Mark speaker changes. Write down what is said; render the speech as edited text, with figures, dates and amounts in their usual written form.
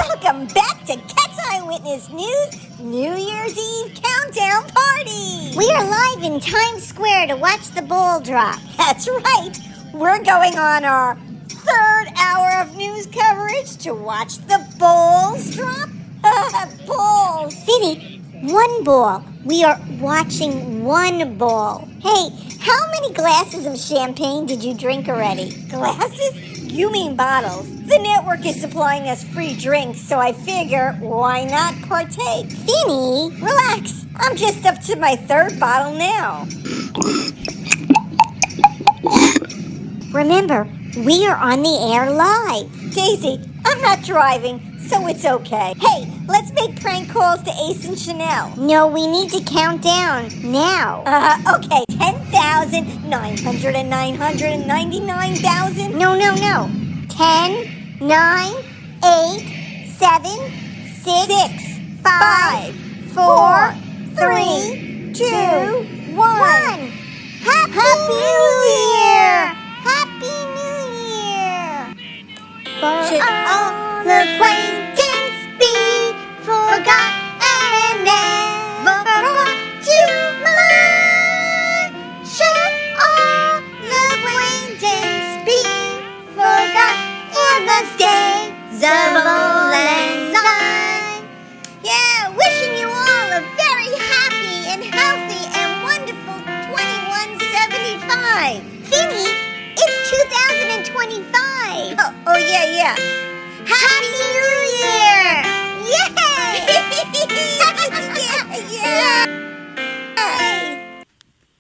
Speaker 1: Welcome back to Cat's Eyewitness News New Year's Eve Countdown Party!
Speaker 2: We are live in Times Square to watch the ball drop.
Speaker 1: That's right! We're going on our third hour of news coverage to watch the balls drop. Balls!
Speaker 2: Vinny, one ball. We are watching one ball. Hey, how many glasses of champagne did you drink already?
Speaker 1: Glasses? You mean bottles. The network is supplying us free drinks, so I figure, why not partake?
Speaker 2: Vinny!
Speaker 1: Relax. I'm just up to my third bottle now.
Speaker 2: Remember, we are on the air live.
Speaker 1: Daisy, I'm not driving, so it's okay. Hey, let's make prank calls to Ace and Chanel.
Speaker 2: No, we need to count down now.
Speaker 1: Okay, 10,000, 900 and 999,000.
Speaker 2: No. 10, 9, 8, 7, 6, 5, 4, 3, 2, 1. Happy New Year! Happy New Year!
Speaker 1: Should
Speaker 2: all acquaintance be forgot and never brought to mind? Should all acquaintance be forgot in the days of old lang syne?
Speaker 1: Yeah, wishing you all a very happy and healthy and wonderful 2175.
Speaker 2: Vinny, it's 2025.
Speaker 1: Oh yeah.
Speaker 2: Happy New Year!